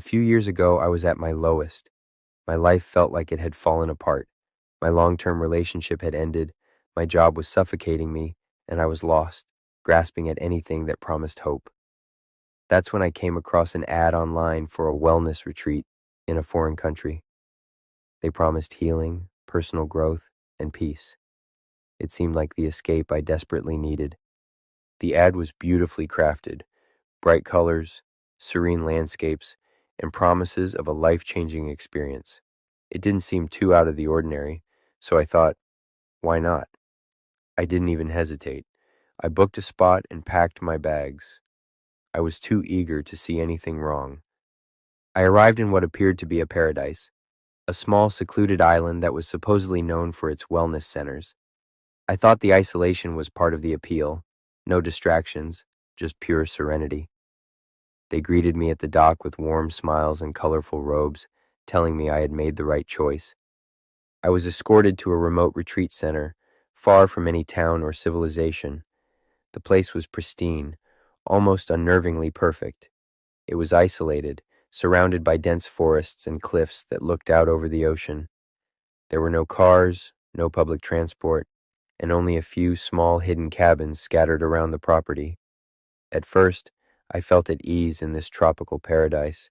few years ago, I was at my lowest. My life felt like it had fallen apart. My long-term relationship had ended, my job was suffocating me, and I was lost, grasping at anything that promised hope. That's when I came across an ad online for a wellness retreat in a foreign country. They promised healing, personal growth, and peace. It seemed like the escape I desperately needed. The ad was beautifully crafted, bright colors, serene landscapes, and promises of a life-changing experience. It didn't seem too out of the ordinary, so I thought, why not? I didn't even hesitate. I booked a spot and packed my bags. I was too eager to see anything wrong. I arrived in what appeared to be a paradise, a small secluded island that was supposedly known for its wellness centers. I thought the isolation was part of the appeal, no distractions, just pure serenity. They greeted me at the dock with warm smiles and colorful robes, telling me I had made the right choice. I was escorted to a remote retreat center, far from any town or civilization. The place was pristine, almost unnervingly perfect. It was isolated, surrounded by dense forests and cliffs that looked out over the ocean. There were no cars, no public transport, and only a few small hidden cabins scattered around the property. At first, I felt at ease in this tropical paradise,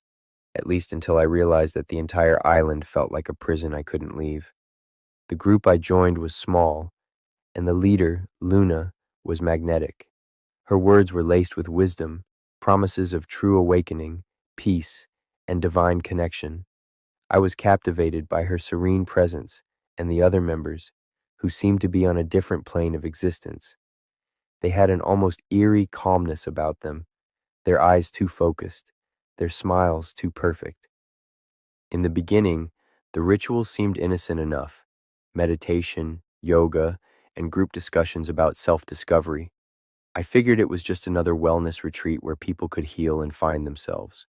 at least until I realized that the entire island felt like a prison I couldn't leave. The group I joined was small, and the leader, Luna, was magnetic. Her words were laced with wisdom, promises of true awakening, peace, and divine connection. I was captivated by her serene presence and the other members, who seemed to be on a different plane of existence. They had an almost eerie calmness about them, their eyes too focused, their smiles too perfect. In the beginning, the rituals seemed innocent enough: meditation, yoga, and group discussions about self-discovery. I figured it was just another wellness retreat where people could heal and find themselves.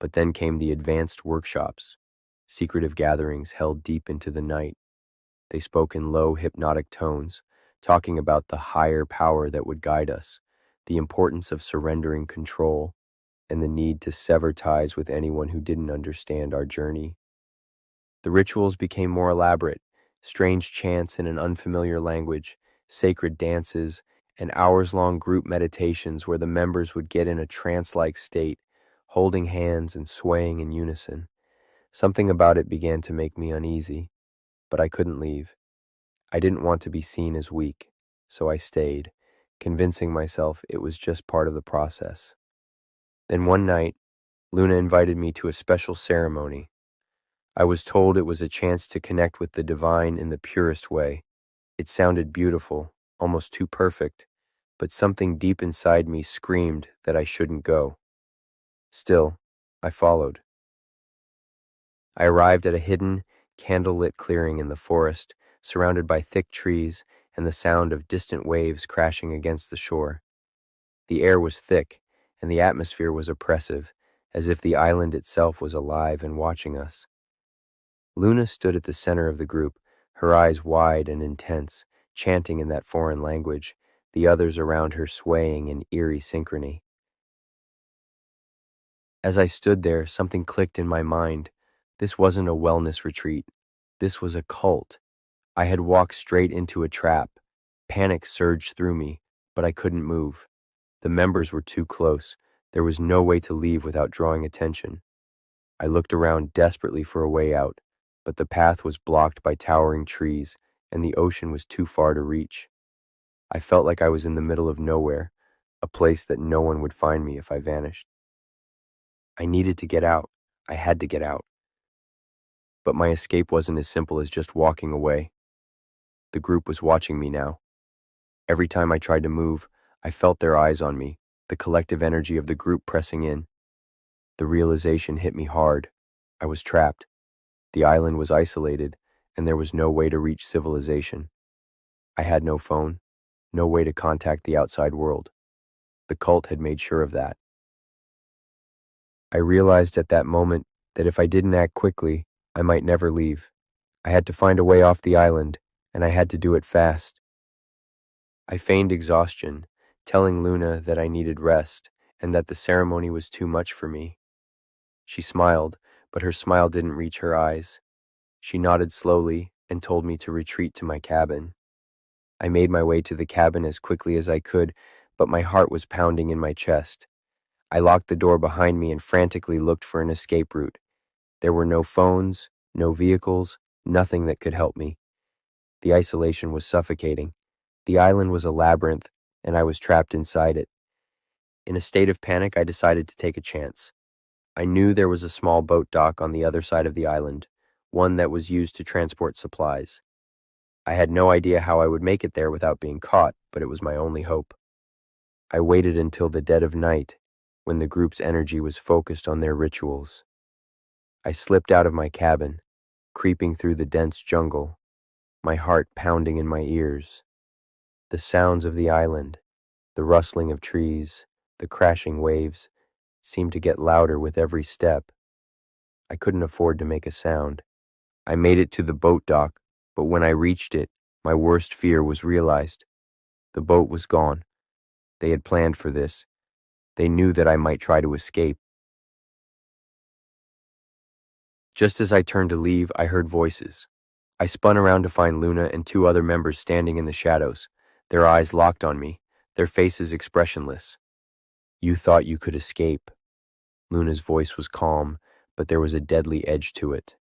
But then came the advanced workshops, secretive gatherings held deep into the night. They spoke in low, hypnotic tones, talking about the higher power that would guide us, the importance of surrendering control, and the need to sever ties with anyone who didn't understand our journey. The rituals became more elaborate: strange chants in an unfamiliar language, sacred dances, and hours-long group meditations where the members would get in a trance-like state, holding hands and swaying in unison. Something about it began to make me uneasy, but I couldn't leave. I didn't want to be seen as weak, so I stayed, convincing myself it was just part of the process. Then one night, Luna invited me to a special ceremony. I was told it was a chance to connect with the divine in the purest way. It sounded beautiful, almost too perfect, but something deep inside me screamed that I shouldn't go. Still, I followed. I arrived at a hidden, candlelit clearing in the forest, surrounded by thick trees and the sound of distant waves crashing against the shore. The air was thick, and the atmosphere was oppressive, as if the island itself was alive and watching us. Luna stood at the center of the group, her eyes wide and intense, chanting in that foreign language, the others around her swaying in eerie synchrony. As I stood there, something clicked in my mind. This wasn't a wellness retreat. This was a cult. I had walked straight into a trap. Panic surged through me, but I couldn't move. The members were too close. There was no way to leave without drawing attention. I looked around desperately for a way out, but the path was blocked by towering trees, and the ocean was too far to reach. I felt like I was in the middle of nowhere, a place that no one would find me if I vanished. I needed to get out. I had to get out. But my escape wasn't as simple as just walking away. The group was watching me now. Every time I tried to move, I felt their eyes on me, the collective energy of the group pressing in. The realization hit me hard. I was trapped. The island was isolated, and there was no way to reach civilization. I had no phone, no way to contact the outside world. The cult had made sure of that. I realized at that moment that if I didn't act quickly, I might never leave. I had to find a way off the island, and I had to do it fast. I feigned exhaustion, telling Luna that I needed rest and that the ceremony was too much for me. She smiled, but her smile didn't reach her eyes. She nodded slowly and told me to retreat to my cabin. I made my way to the cabin as quickly as I could, but my heart was pounding in my chest. I locked the door behind me and frantically looked for an escape route. There were no phones, no vehicles, nothing that could help me. The isolation was suffocating. The island was a labyrinth, and I was trapped inside it. In a state of panic, I decided to take a chance. I knew there was a small boat dock on the other side of the island, one that was used to transport supplies. I had no idea how I would make it there without being caught, but it was my only hope. I waited until the dead of night, when the group's energy was focused on their rituals. I slipped out of my cabin, creeping through the dense jungle, my heart pounding in my ears. The sounds of the island, the rustling of trees, the crashing waves, seemed to get louder with every step. I couldn't afford to make a sound. I made it to the boat dock, but when I reached it, my worst fear was realized. The boat was gone. They had planned for this. They knew that I might try to escape. Just as I turned to leave, I heard voices. I spun around to find Luna and two other members standing in the shadows, their eyes locked on me, their faces expressionless. "You thought you could escape." Luna's voice was calm, but there was a deadly edge to it.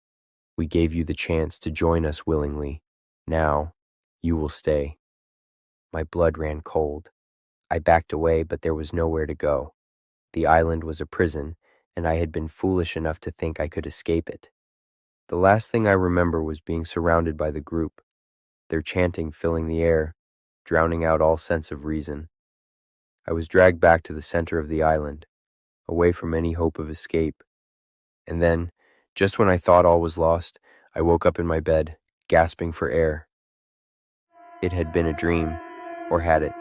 "We gave you the chance to join us willingly. Now, you will stay." My blood ran cold. I backed away, but there was nowhere to go. The island was a prison, and I had been foolish enough to think I could escape it. The last thing I remember was being surrounded by the group, their chanting filling the air, drowning out all sense of reason. I was dragged back to the center of the island, away from any hope of escape. And then, just when I thought all was lost, I woke up in my bed, gasping for air. It had been a dream, or had it?